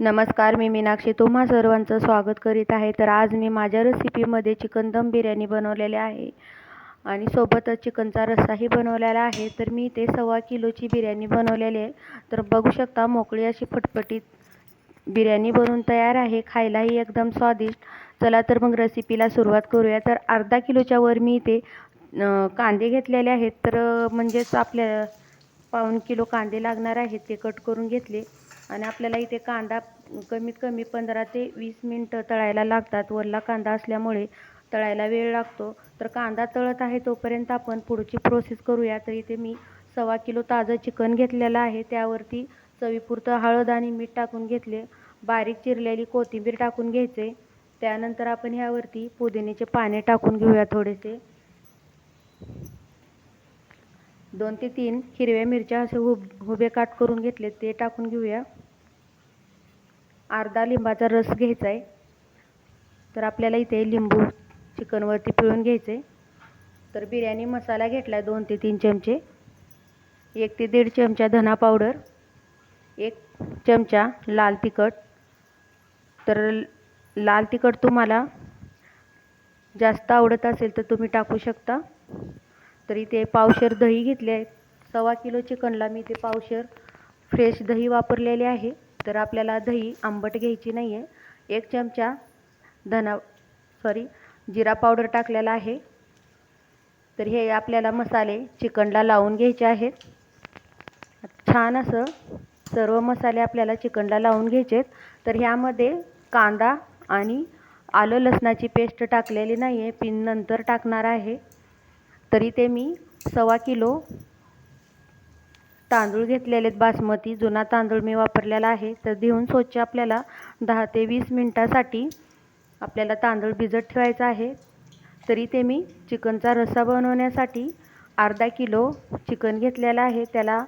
नमस्कार, मी मीनाक्षी तुम्हा सर्वांचं स्वागत करीत आहे. तर आज मी माझ्या रेसिपीमध्ये चिकन दम बिर्याणी बनवलेली आहे आणि सोबतच चिकनचा रस्साही बनवलेला आहे. तर मी ते 1.25 किलोची बिर्याणी बनवलेली आहे. तर बघू शकता मोकळी अशी फटफटीत बिर्याणी बनवून तयार आहे. खायलाही एकदम स्वादिष्ट. चला तर मग रेसिपीला सुरुवात करूया. तर अर्धा किलोच्या वर मी इथे कांदे घेतलेले आहेत. तर म्हणजेच आपल्या 1.25 किलो कांदे लागणार आहेत. ते कट करून घेतले आणि आपल्याला इथे कांदा कमीत कमी 15 ते 20 मिनटं तळायला लागतात. वरला कांदा असल्यामुळे तळायला वेळ लागतो. तर कांदा तळत आहे तोपर्यंत आपण पुढची प्रोसेस करूया. तर इथे मी 1.25 किलो ताजं चिकन घेतलेलं आहे. त्यावरती चवीपुरतं हळद आणि मीठ टाकून घेतले. बारीक चिरलेली कोथिंबीर टाकून घ्यायचे. त्यानंतर आपण ह्यावरती पुदिन्याचे पाने टाकून घेऊया थोडेसे. 2 ते 3 हिरव्या मिरच्या असे उभे काट करून घेतले ते टाकून घेऊया. अर्धा लिंबाचा रस घ्यायचा आहे. तर आपल्याला इथे लिंबू चिकनवरती पिळून घ्यायचे. तर बिर्याणी मसाला घेतला 2 ते 3 चमचे, 1 ते 1.5 चमचा धना पावडर, 1 चमचा लाल तिखट. तर लाल तिखट तुम्हाला जास्त आवडत असेल तर तुम्ही टाकू शकता. तर इथे पावशेर दही घेतले आहे. 1.25 किलो चिकनला मी इथे पावशेर फ्रेश दही वापरलेले आहे. तर आपल्याला दही आंबट घ्यायची नाही आहे. 1 चमचा जिरा पावडर टाकलेला आहे. तर हे आपल्याला मसाले चिकनला लावून घ्यायचे आहेत. छान असं सर्व मसाले आपल्याला चिकनला लावून घ्यायचे. तर ह्यामध्ये कांदा आणि आलं लसणाची पेस्ट टाकलेली नाही आहे, पिन नंतर टाकणार आहे. तरी ते मी 1.25 किलो तांदूळ घेतलेले आहेत बासमती. जुना तांदूळ मी वापरलेला आहे. तर धुवून स्वच्छ आपल्याला 10 ते 20 मिनटासाठी आपल्याला तांदूळ भिजत ठेवायचा आहे. तरी ते मी चिकनचा रस्सा बनवण्यासाठी अर्धा किलो चिकन घेतलेला आहे. त्याला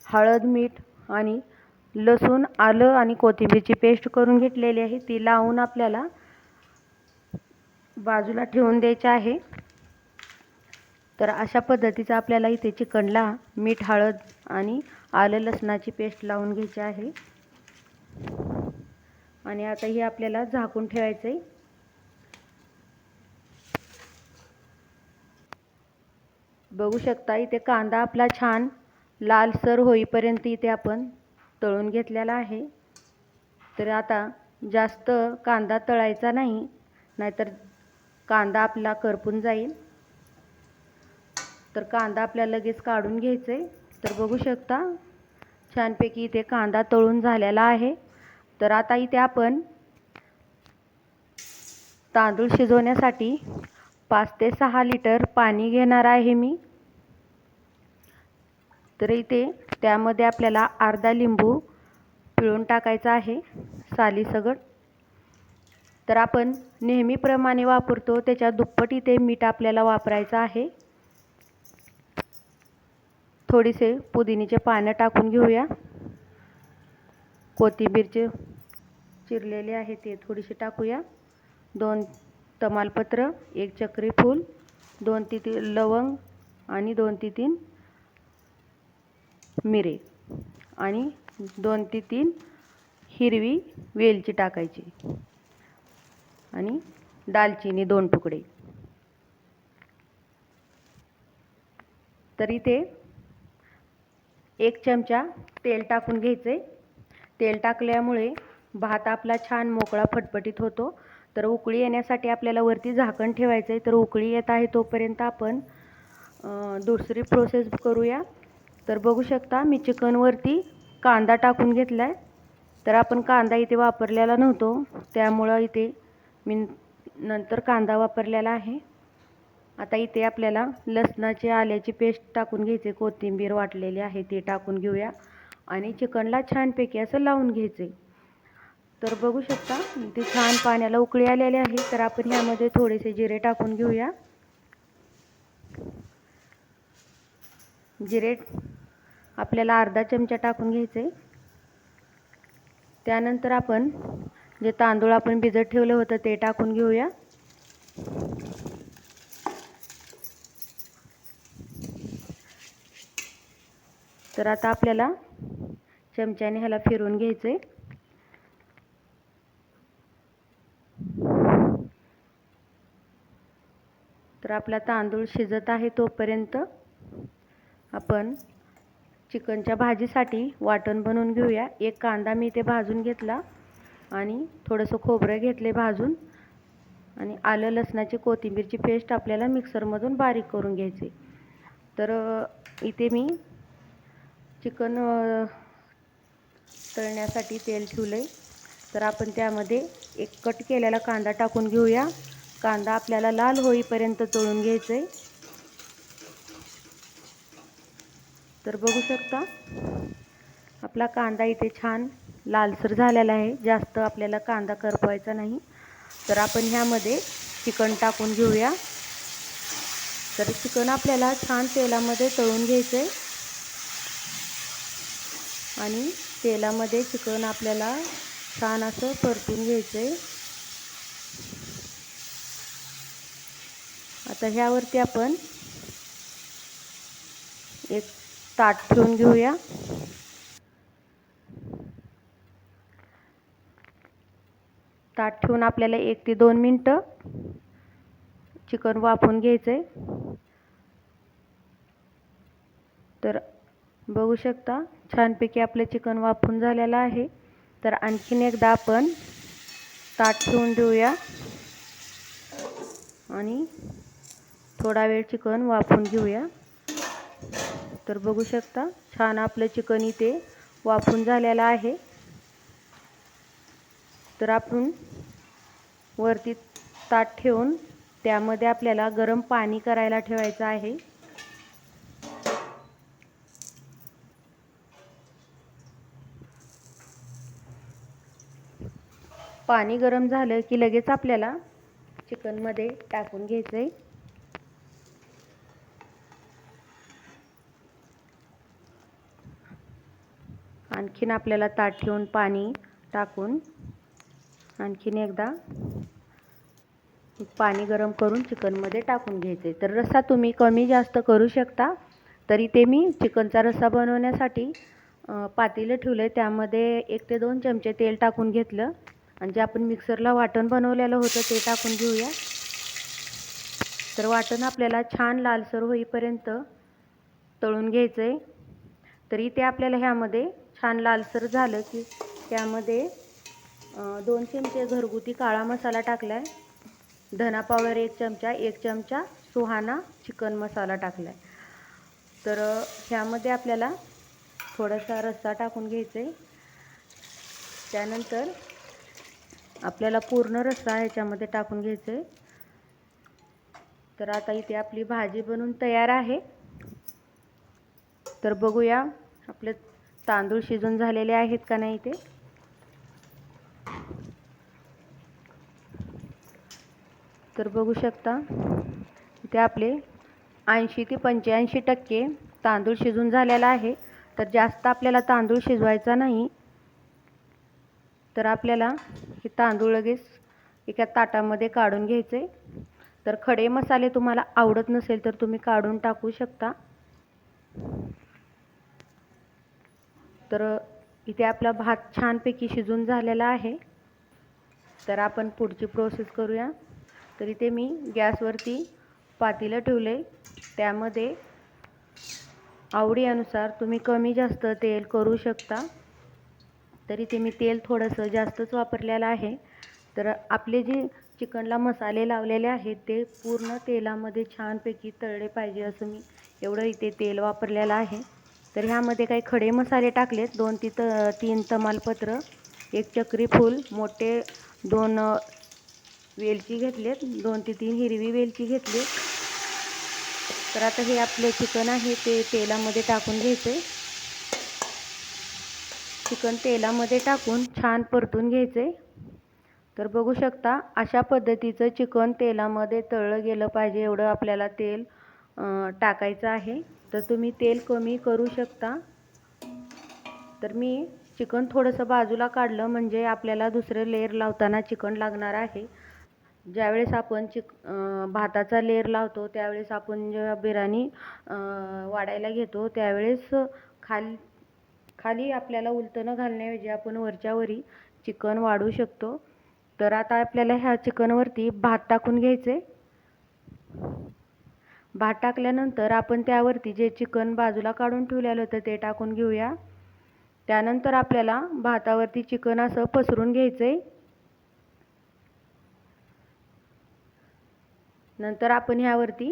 हळद, मीठ आणि लसूण, आलं आणि कोथिंबीरची पेस्ट करून घेतलेली आहे. ती लावून आपल्याला बाजूला ठेवून द्यायचे आहे. तर अशा पद्धतीचं आपल्याला इथे चिकनला मीठ, हळद आणि आलं लसणाची पेस्ट लावून घ्यायची आहे. आणि आता हे आपल्याला झाकून ठेवायचं आहे. बघू शकता इथे कांदा आपला छान लालसर होईपर्यंत इथे आपण तळून घेतलेला आहे. तर आता जास्त कांदा तळायचा नाही, नाहीतर कांदा आपला करपून जाईल. तर कांदा आपल्याला लगेच काढून घ्यायचा आहे. तर बघू शकता छानपैकी इथे कांदा तळून झालेला आहे. तर आता इथे आपण तांदूळ शिजवण्यासाठी 5 ते 6 लिटर पाणी घेणार आहे मी. तर इथे त्यामध्ये आपल्याला अर्धा लिंबू पिळून टाकायचा आहे सालीसकट. तर आपण नेहमीप्रमाणे वापरतो त्याच्या दुप्पट इथे मीठ आपल्याला वापरायचं आहे. थोडेसे पुदिन्याचे पानं टाकून घेऊया. कोथिंबीरचे चिरलेले आहे ते थोडीशी टाकूया. 2 तमालपत्र, 1 चक्री फूल, 2 ते 3 लवंग आणि 2 ते 3 मिरे आणि 2 ते 3 हिरवी वेलची टाकायची आणि दालचिनी 2 तुकडे. तर इथे 1 चमचा तेल टाकून घ्यायचे. तेल टाकल्यामुळे भात आपला छान मोकळा फटफटीत होतो. तर उकळी येण्यासाठी आपल्याला वरती झाकण ठेवायचं आहे. तर उकळी येत आहे तोपर्यंत आपण दुसरी प्रोसेस करूया. तर बघू शकता मी चिकनवरती कांदा टाकून घेतला आहे. तर आपण कांदा इथे वापरलेला नव्हतो, त्यामुळं इथे मी नंतर कांदा वापरलेला आहे. आता इथे आपल्याला लसणाची आल्याची पेस्ट टाकून घ्यायचे. कोथिंबीर वाटलेली आहे ते टाकून घेऊया आणि चिकनला छानपैकी असं लावून घ्यायचे. तर बघू शकता इथे छान पाण्याला उकळी आलेली आहे. तर आपण यामध्ये थोडेसे जिरे टाकून घेऊया. जिरे आपल्याला अर्धा चमचा टाकून घ्यायचे. त्यानंतर आपण जे तांदूळ आपण भिजत ठेवलं होतं ते टाकून घेऊया. तर आता आपल्याला चमच्याने ह्याला फिरवून घ्यायचे. तर आपला तांदूळ शिजत आहे तोपर्यंत आपण चिकनच्या भाजीसाठी वाटण बनवून घेऊया. एक कांदा मी इथे भाजून घेतला आणि थोडंसं खोबरं घेतले भाजून आणि आलं लसणाची कोथिंबीरची पेस्ट आपल्याला मिक्सरमधून बारीक करून घ्यायची. तर इथे मी चिकन तळण्यासाठी तेल ठेवले. तर आपण त्यामध्ये एक कट केलेला कांदा टाकून घेऊया. कांदा आपल्याला लाल होईपर्यंत तळून घ्यायचं आहे. तर बघू शकता आपला कांदा इथे छान लालसर झालेला आहे. जास्त आपल्याला कांदा करपवायचा नाही. तर आपण ह्यामध्ये चिकन टाकून घेऊया. तर चिकन आपल्याला छान तेलामध्ये तळून घ्यायचं आहे आणि तेलामध्ये चिकन आपल्याला छान असं परतून घ्यायचं आहे. आता ह्यावरती आपण एक ताट ठेवून घेऊया. ताट ठेवून आपल्याला 1 ते 2 मिनटं चिकन वाफवून घ्यायचं आहे. तर बघू शकता छानपैकी आपलं चिकन वाफवून झालेलं आहे. तर आणखीन एकदा आपण ताट ठेवून देऊया आणि थोडा वेळ चिकन वाफवून घेऊया. तर बघू शकता छान आपलं चिकन इथे वाफवून झालेलं आहे. तर आपण वरती ताट ठेवून त्यामध्ये आपल्याला गरम पाणी करायला ठेवायचं आहे. पाणी गरम झालं की लगेच आपल्याला चिकनमध्ये टाकून घ्यायचं आहे. आणखीन आपल्याला ताट ठेवून पाणी टाकून आणखीन एकदा पाणी गरम करून चिकनमध्ये टाकून घ्यायचे. तर रस्सा तुम्ही कमी जास्त करू शकता. तरी ते मी चिकनचा रस्सा बनवण्यासाठी पातेलं ठेवलं आहे. त्यामध्ये 1 ते 2 चमचे तेल टाकून घेतलं आणि जे आपण मिक्सरला वाटण बनवलेलं होतं ते टाकून घेऊया. तर वाटण आपल्याला छान लालसर होईपर्यंत तळून घ्यायचं आहे. तरी ते आपल्याला ह्यामध्ये छान लालसर झालं की त्यामध्ये 2 चमचे घरगुती काळा मसाला टाकला आहे. धना पावडर 1 चमचा, 1 चमचा सुहाना चिकन मसाला टाकला आहे. तर ह्यामध्ये आपल्याला थोडासा रस्सा टाकून घ्यायचा आहे. त्यानंतर आपल्याला पूर्ण रस्सा ह्याच्यामध्ये टाकून घ्यायचा आहे. तर आता इथे आपली भाजी बनवून तयार आहे. तर बघूया आपले तांदूळ शिजून झालेले आहेत का नाही ते. तर बघू शकता इथे आपले 80 ते 85% तांदूळ शिजून झालेला आहे. तर जास्त आपल्याला तांदूळ शिजवायचा नाही. तर आपल्याला हे तांदूळ लगेच एका ताटामध्ये काढून घ्यायचे. तर खडे मसाले तुम्हाला आवडत नसेल तर तुम्ही काढून टाकू शकता. तर इथे आपला भात छानपैकी शिजून झालेला आहे. तर आपण पुढची प्रोसेस करूया. तर इथे मी गॅसवरती पातेलं ठेवले. त्यामध्ये आवडीनुसार तुम्ही कमी जास्त तेल करू शकता. तर इथे मी तेल थोडंसं जास्तच वापरलेलं आहे. तर आपले जे चिकनला मसाले लावलेले आहेत ते पूर्ण तेलामध्ये छानपैकी तळले पाहिजे असं मी एवढं इथे तेल वापरलेलं आहे. तर ह्यामध्ये काही खडे मसाले टाकलेत. 2 ते 3 तमालपत्र, 1 चक्री फूल, मोठे 2 वेलची घेतलेत, 2 ते 3 हिरवी वेलची घेतली. तर आता हे आपले चिकन आहे ते तेलामध्ये टाकून घ्यायचे. चिकन तेलामध्ये टाकून छान परतून घ्यायचे. तर बघू शकता अशा पद्धतीचं चिकन तेलामध्ये तळलं गेलं पाहिजे एवढं आपल्याला तेल टाकायचं आहे. तर तुम्ही तेल कमी करू शकता. तर मी चिकन थोडंसं बाजूला काढलं म्हणजे आपल्याला दुसरं लेयर लावताना चिकन लागणार आहे. ज्यावेळेस आपण भाताचा लेयर लावतो त्यावेळेस आपण जेव्हा बिर्याणी वाढायला घेतो त्यावेळेस खाली आपल्याला उलटं न घालण्याऐवजी आपण वरच्यावरी चिकन वाढू शकतो. तर आता आपल्याला ह्या चिकनवरती भात टाकून घ्यायचे. भात टाकल्यानंतर आपण त्यावरती जे चिकन बाजूला काढून ठेवलेलं होतं ते टाकून घेऊया. त्यानंतर आपल्याला भातावरती चिकन असं पसरून घ्यायचंय. नंतर आपण ह्यावरती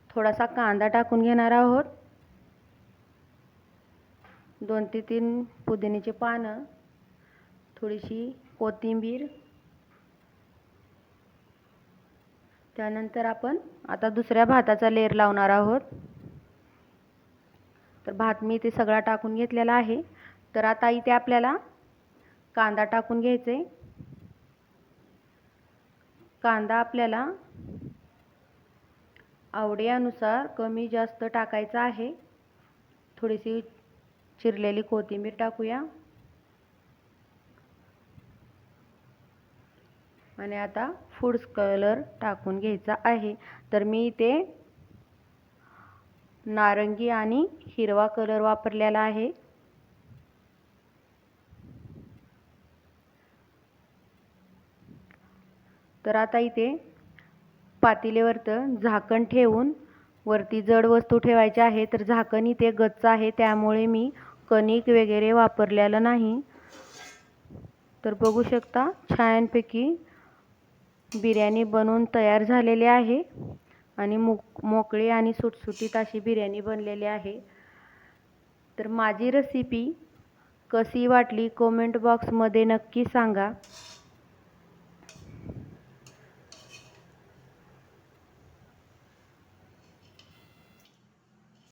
थोडासा कांदा टाकून घेणार आहोत. 2 ते 3 पुदिन्याची पानं, थोडीशी कोथिंबीर. त्यानंतर आपण आता दुसऱ्या भाताचा लेयर लावणार आहोत. तर भात मी इथे सगळा टाकून घेतलेला आहे. तर आता इथे आपल्याला कांदा टाकून घ्यायचा आहे. कांदा आपल्याला आवडीनुसार कमी जास्त टाकायचा आहे. थोडीशी चिरलेली कोथिंबीर टाकूया. आणि आता फूड कलर टाकून घ्यायचा आहे. तर मी इथे नारंगी आणि हिरवा कलर वापरलेला आहे. तर आता इथे पातेल्यावरती झाकण ठेवून वरती जड वस्तू ठेवायची आहे. तर झाकण इथे गच्च आहे, त्यामुळे मी कणिक वगैरे वापरलेलं नाही. तर बघू शकता छानपैकी बिर्याणी बनवून तयार झालेली आहे आणि मोकळी आणि सुटसुटीत अशी बिर्याणी बनलेली आहे. तर माझी रेसिपी कशी वाटली कमेंट बॉक्समध्ये नक्की सांगा.